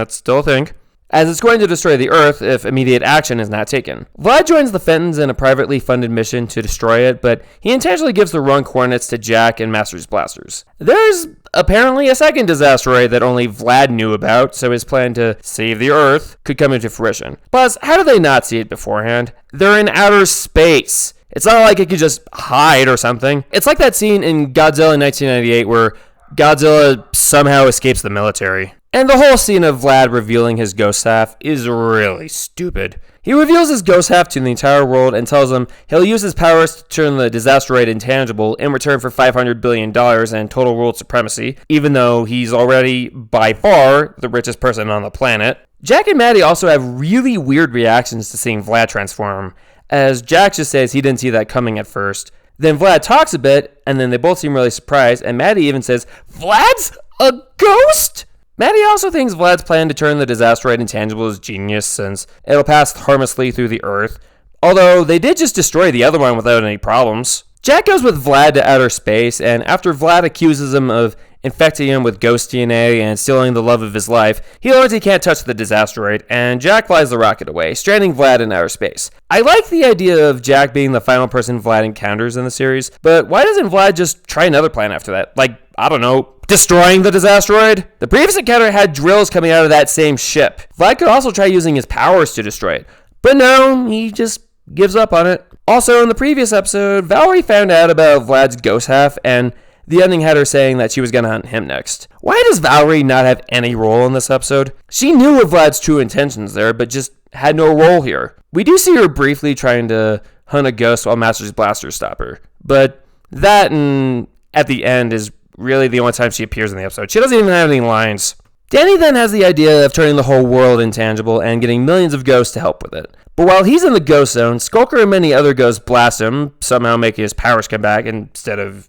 S1: still a thing. As it's going to destroy the Earth if immediate action is not taken. Vlad joins the Fentons in a privately funded mission to destroy it, but he intentionally gives the wrong coordinates to Jack and Masters Blasters. There's apparently a second disasteroid that only Vlad knew about, so his plan to save the Earth could come into fruition. Plus, how do they not see it beforehand? They're in outer space. It's not like it could just hide or something. It's like that scene in Godzilla 1998 where Godzilla somehow escapes the military. And the whole scene of Vlad revealing his ghost half is really stupid. He reveals his ghost half to the entire world and tells them he'll use his powers to turn the disasteroid intangible in return for $500 billion and total world supremacy, even though he's already, by far, the richest person on the planet. Jack and Maddie also have really weird reactions to seeing Vlad transform, as Jack just says he didn't see that coming at first. Then Vlad talks a bit, and then they both seem really surprised, and Maddie even says, "Vlad's a ghost?" Maddie also thinks Vlad's plan to turn the disasteroid intangible is genius, since it'll pass harmlessly through the Earth, although they did just destroy the other one without any problems. Jack goes with Vlad to outer space, and after Vlad accuses him of infecting him with ghost DNA and stealing the love of his life, he learns he can't touch the disasteroid, and Jack flies the rocket away, stranding Vlad in outer space. I like the idea of Jack being the final person Vlad encounters in the series, but why doesn't Vlad just try another plan after that? Like, I don't know, destroying the disasteroid? The previous encounter had drills coming out of that same ship. Vlad could also try using his powers to destroy it, but no, he just gives up on it. Also, in the previous episode, Valerie found out about Vlad's ghost half, and the ending had her saying that she was going to hunt him next. Why does Valerie not have any role in this episode? She knew of Vlad's true intentions there, but just had no role here. We do see her briefly trying to hunt a ghost while Master's blasters stop her, but that and at the end is really the only time she appears in the episode. She doesn't even have any lines. Danny then has the idea of turning the whole world intangible and getting millions of ghosts to help with it. But while he's in the ghost zone, Skulker and many other ghosts blast him, somehow making his powers come back instead of,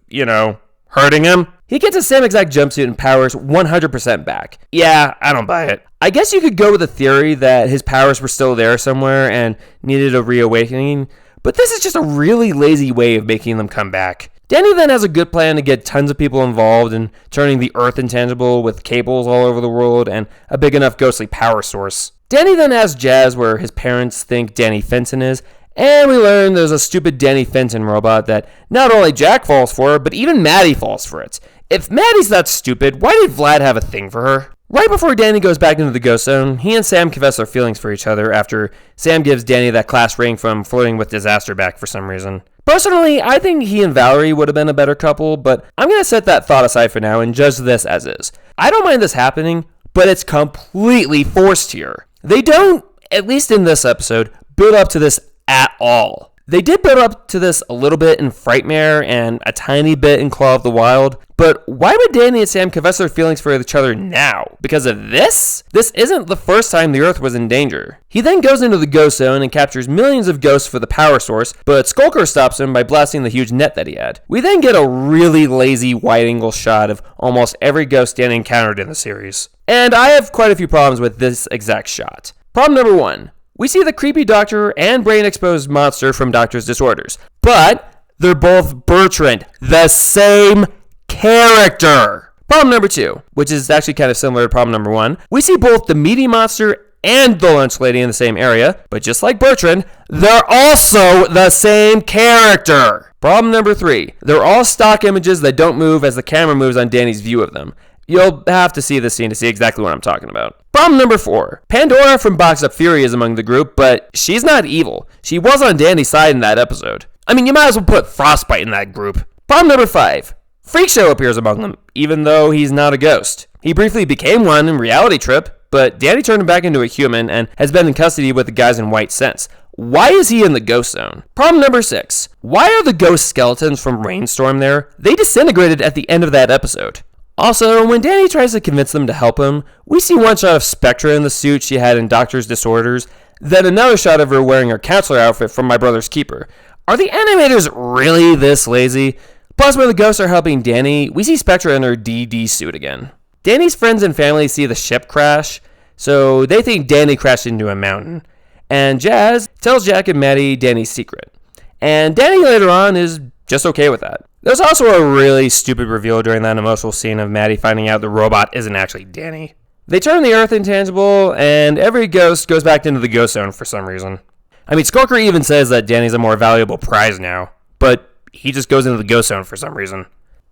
S1: hurting him. He gets the same exact jumpsuit and powers 100% back. Yeah, I don't buy it. I guess you could go with the theory that his powers were still there somewhere and needed a reawakening, but this is just a really lazy way of making them come back. Danny then has a good plan to get tons of people involved in turning the Earth intangible with cables all over the world and a big enough ghostly power source. Danny then asks Jazz where his parents think Danny Fenton is, and we learn there's a stupid Danny Fenton robot that not only Jack falls for, but even Maddie falls for it. If Maddie's that stupid, why did Vlad have a thing for her? Right before Danny goes back into the ghost zone, he and Sam confess their feelings for each other after Sam gives Danny that class ring from flirting with Disaster back for some reason. Personally, I think he and Valerie would have been a better couple, but I'm going to set that thought aside for now and judge this as is. I don't mind this happening, but it's completely forced here. They don't, at least in this episode, build up to this at all. They did build up to this a little bit in Frightmare and a tiny bit in Claw of the Wild, but why would Danny and Sam confess their feelings for each other now? Because of this? This isn't the first time the Earth was in danger. He then goes into the ghost zone and captures millions of ghosts for the power source, but Skulker stops him by blasting the huge net that he had. We then get a really lazy wide-angle shot of almost every ghost Danny encountered in the series. And I have quite a few problems with this exact shot. Problem number 1. We see the creepy doctor and brain-exposed monster from Doctor's Disorders, but they're both Bertrand, the same character. Problem number 2, which is actually kind of similar to problem number 1. We see both the meaty monster and the lunch lady in the same area, but just like Bertrand, they're also the same character. Problem number 3, they're all stock images that don't move as the camera moves on Danny's view of them. You'll have to see this scene to see exactly what I'm talking about. Problem number 4. Pandora from Box Up Fury is among the group, but she's not evil. She was on Danny's side in that episode. I mean, you might as well put Frostbite in that group. Problem number 5. Freakshow appears among them, even though he's not a ghost. He briefly became one in Reality Trip, but Danny turned him back into a human and has been in custody with the guys in white since. Why is he in the ghost zone? Problem number 6. Why are the ghost skeletons from Rainstorm there? They disintegrated at the end of that episode. Also, when Danny tries to convince them to help him, we see one shot of Spectra in the suit she had in Doctor's Disorders, then another shot of her wearing her counselor outfit from My Brother's Keeper. Are the animators really this lazy? Plus, when the ghosts are helping Danny, we see Spectra in her DD suit again. Danny's friends and family see the ship crash, so they think Danny crashed into a mountain. And Jazz tells Jack and Maddie Danny's secret. And Danny later on is just okay with that. There's also a really stupid reveal during that emotional scene of Maddie finding out the robot isn't actually Danny. They turn the Earth intangible, and every ghost goes back into the ghost zone for some reason. I mean, Skulker even says that Danny's a more valuable prize now, but he just goes into the ghost zone for some reason.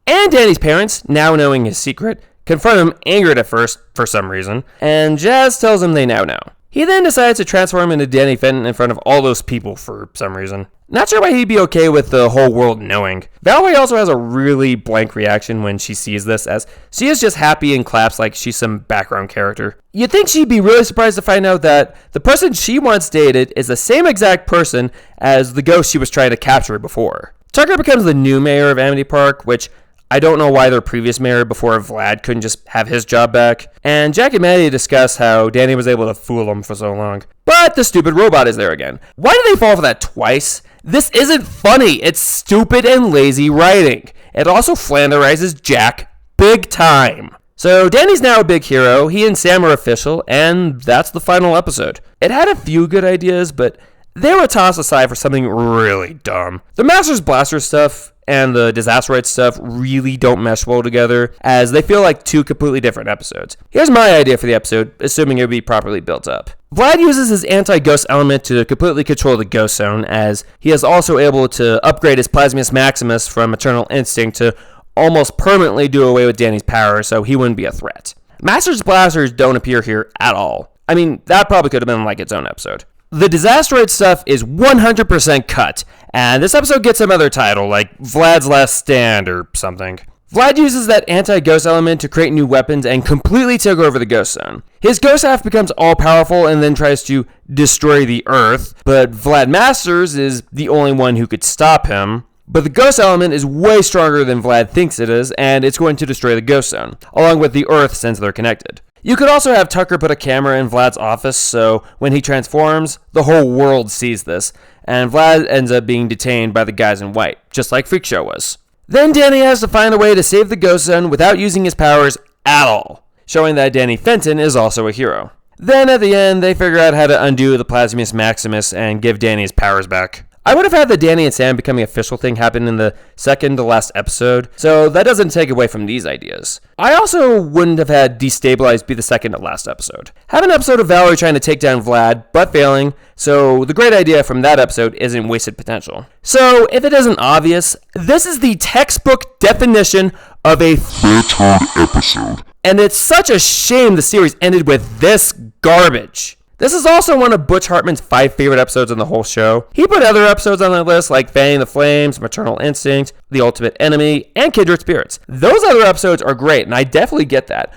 S1: And Danny's parents, now knowing his secret, confront him angered at first for some reason, and Jazz tells him they now know. He then decides to transform into Danny Fenton in front of all those people for some reason. Not sure why he'd be okay with the whole world knowing. Valerie also has a really blank reaction when she sees this, as she is just happy and claps like she's some background character. You'd think she'd be really surprised to find out that the person she once dated is the same exact person as the ghost she was trying to capture before. Tucker becomes the new mayor of Amity Park, which I don't know why their previous mayor before Vlad couldn't just have his job back. And Jack and Maddie discuss how Danny was able to fool them for so long. But the stupid robot is there again. Why did they fall for that twice? This isn't funny. It's stupid and lazy writing. It also flanderizes Jack big time. So Danny's now a big hero. He and Sam are official, and that's the final episode. It had a few good ideas, but they were tossed aside for something really dumb. The Master's Blaster stuff and the Disasterite stuff really don't mesh well together, as they feel like two completely different episodes. Here's my idea for the episode, assuming it would be properly built up. Vlad uses his anti-ghost element to completely control the ghost zone, as he is also able to upgrade his Plasmius Maximus from Maternal Instinct to almost permanently do away with Danny's power, so he wouldn't be a threat. Master's Blasters don't appear here at all. I mean, that probably could have been like its own episode. The Disasteroid stuff is 100% cut, and this episode gets some other title, like Vlad's Last Stand or something. Vlad uses that anti-ghost element to create new weapons and completely take over the ghost zone. His ghost half becomes all-powerful and then tries to destroy the Earth, but Vlad Masters is the only one who could stop him. But the ghost element is way stronger than Vlad thinks it is, and it's going to destroy the ghost zone, along with the Earth since they're connected. You could also have Tucker put a camera in Vlad's office, so when he transforms, the whole world sees this, and Vlad ends up being detained by the guys in white, just like Freakshow was. Then Danny has to find a way to save the ghost zone without using his powers at all, showing that Danny Fenton is also a hero. Then at the end, they figure out how to undo the Plasmius Maximus and give Danny his powers back. I would have had the Danny and Sam becoming official thing happen in the second to last episode, so that doesn't take away from these ideas. I also wouldn't have had Destabilized be the second to last episode. Have an episode of Valerie trying to take down Vlad, but failing, so the great idea from that episode isn't wasted potential. So, if it isn't obvious, this is the textbook definition of a Piechart episode. And it's such a shame the series ended with this garbage. This is also one of Butch Hartman's 5 favorite episodes in the whole show. He put other episodes on the list like Fanning the Flames, Maternal Instinct, The Ultimate Enemy, and Kindred Spirits. Those other episodes are great, and I definitely get that.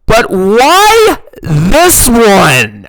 S1: But why this one?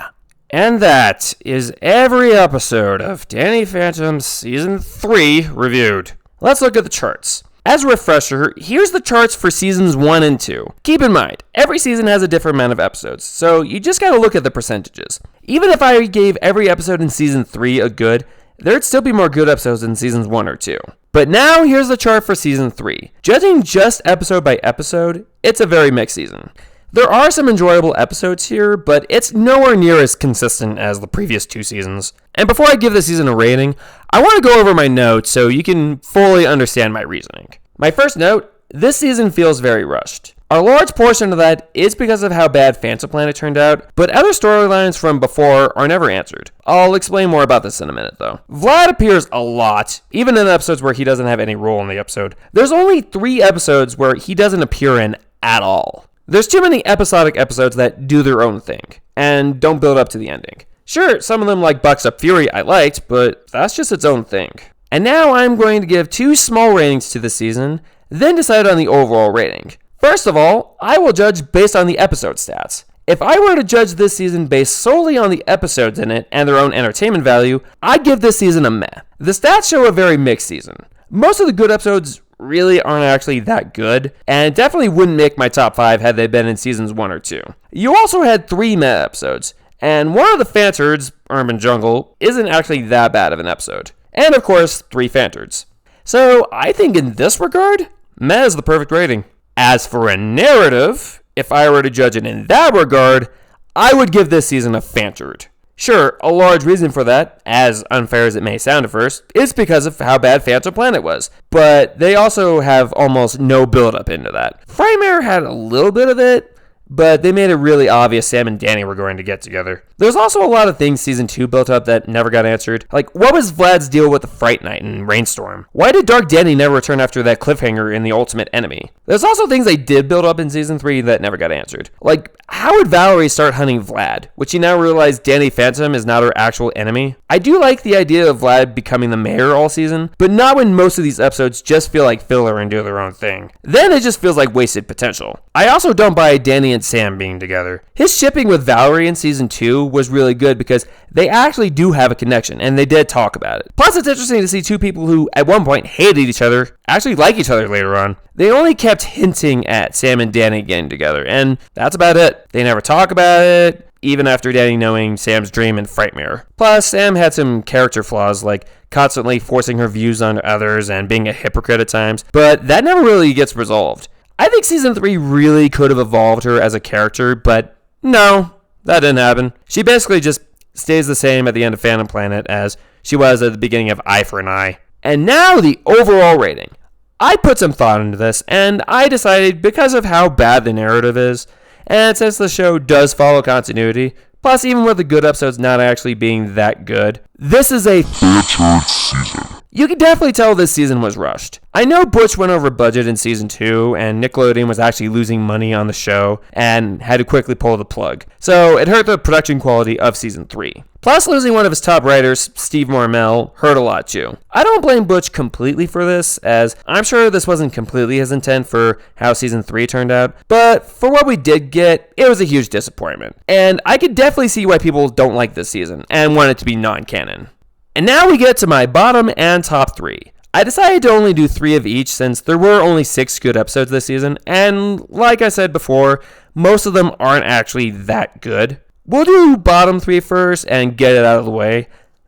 S1: And that is every episode of Danny Phantom Season 3 reviewed. Let's look at the charts. As a refresher, here's the charts for seasons 1 and 2. Keep in mind, every season has a different amount of episodes, so you just gotta look at the percentages. Even if I gave every episode in season 3 a good, there'd still be more good episodes in seasons 1 or 2. But now, here's the chart for season 3. Judging just episode by episode, it's a very mixed season. There are some enjoyable episodes here, but it's nowhere near as consistent as the previous 2 seasons. And before I give this season a rating, I want to go over my notes so you can fully understand my reasoning. My first note, this season feels very rushed. A large portion of that is because of how bad Phantom Planet turned out, but other storylines from before are never answered. I'll explain more about this in a minute, though. Vlad appears a lot, even in episodes where he doesn't have any role in the episode. There's only 3 episodes where he doesn't appear in at all. There's too many episodic episodes that do their own thing, and don't build up to the ending. Sure, some of them like Bucks Up Fury I liked, but that's just its own thing. And now I'm going to give 2 small ratings to this season, then decide on the overall rating. First of all, I will judge based on the episode stats. If I were to judge this season based solely on the episodes in it and their own entertainment value, I'd give this season a meh. The stats show a very mixed season. Most of the good episodes really aren't actually that good, and definitely wouldn't make my top 5 had they been in seasons 1 or 2. You also had 3 meh episodes, and one of the Phantards, Urban Jungle, isn't actually that bad of an episode. And of course, 3 Phantards. So I think in this regard, meh is the perfect rating. As for a narrative, if I were to judge it in that regard, I would give this season a Phantard. Sure, a large reason for that, as unfair as it may sound at first, is because of how bad Phantom Planet was. But they also have almost no build-up into that. Frightmare had a little bit of it, but they made it really obvious Sam and Danny were going to get together. There's also a lot of things season 2 built up that never got answered. Like, what was Vlad's deal with the Fright Night and Rainstorm? Why did Dark Danny never return after that cliffhanger in The Ultimate Enemy? There's also things they did build up in season 3 that never got answered. Like, how would Valerie start hunting Vlad? Would she now realize Danny Phantom is not her actual enemy? I do like the idea of Vlad becoming the mayor all season, but not when most of these episodes just feel like filler and do their own thing. Then it just feels like wasted potential. I also don't buy Danny and Sam being together. His shipping with Valerie in season 2 was really good because they actually do have a connection, and they did talk about it. Plus, it's interesting to see two people who at one point hated each other actually like each other later on. They only kept hinting at Sam and Danny getting together, and that's about it. They never talk about it, even after Danny knowing Sam's dream in Frightmare. Plus, Sam had some character flaws, like constantly forcing her views on others and being a hypocrite at times, but that never really gets resolved. I think season 3 really could have evolved her as a character, but no, that didn't happen. She basically just stays the same at the end of Phantom Planet as she was at the beginning of Eye for an Eye. And now the overall rating. I put some thought into this, and I decided because of how bad the narrative is, and since the show does follow continuity, plus even with the good episodes not actually being that good, this is a Piechart season. You can definitely tell this season was rushed. I know Butch went over budget in season 2, and Nickelodeon was actually losing money on the show and had to quickly pull the plug. So it hurt the production quality of season 3. Plus, losing one of his top writers, Steve Marmel, hurt a lot too. I don't blame Butch completely for this, as I'm sure this wasn't completely his intent for how season 3 turned out, but for what we did get, it was a huge disappointment. And I could definitely see why people don't like this season and want it to be non-canon. And now we get to my bottom and top 3. I decided to only do 3 of each since there were only 6 good episodes this season, and like I said before, most of them aren't actually that good. We'll do bottom 3 first and get it out of the way.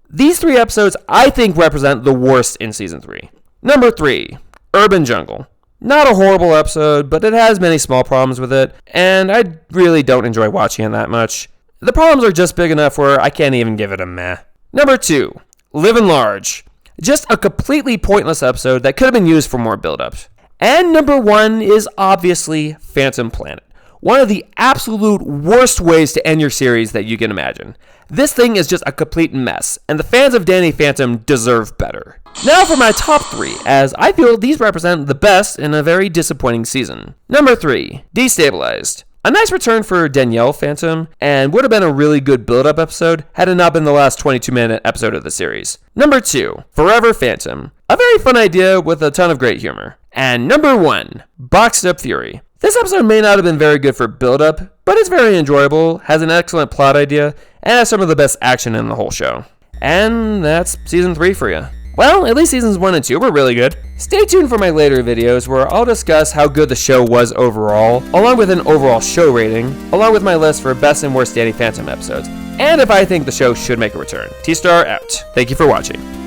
S1: These 3 episodes I think represent the worst in season 3. Number 3, Urban Jungle. Not a horrible episode, but it has many small problems with it, and I really don't enjoy watching it that much. The problems are just big enough where I can't even give it a meh. Number 2, Livin Large. Just a completely pointless episode that could have been used for more build-ups. And number 1 is obviously Phantom Planet. One of the absolute worst ways to end your series that you can imagine. This thing is just a complete mess, and the fans of Danny Phantom deserve better. Now for my top 3, as I feel these represent the best in a very disappointing season. Number 3, Destabilized. A nice return for Danielle Phantom, and would have been a really good build-up episode had it not been the last 22-minute episode of the series. Number 2, Forever Phantom. A very fun idea with a ton of great humor. And number 1, Boxed Up Fury. This episode may not have been very good for build-up, but it's very enjoyable, has an excellent plot idea, and has some of the best action in the whole show. And that's season 3 for you. Well, at least seasons 1 and 2 were really good. Stay tuned for my later videos where I'll discuss how good the show was overall, along with an overall show rating, along with my list for best and worst Danny Phantom episodes, and if I think the show should make a return. T-Star out. Thank you for watching.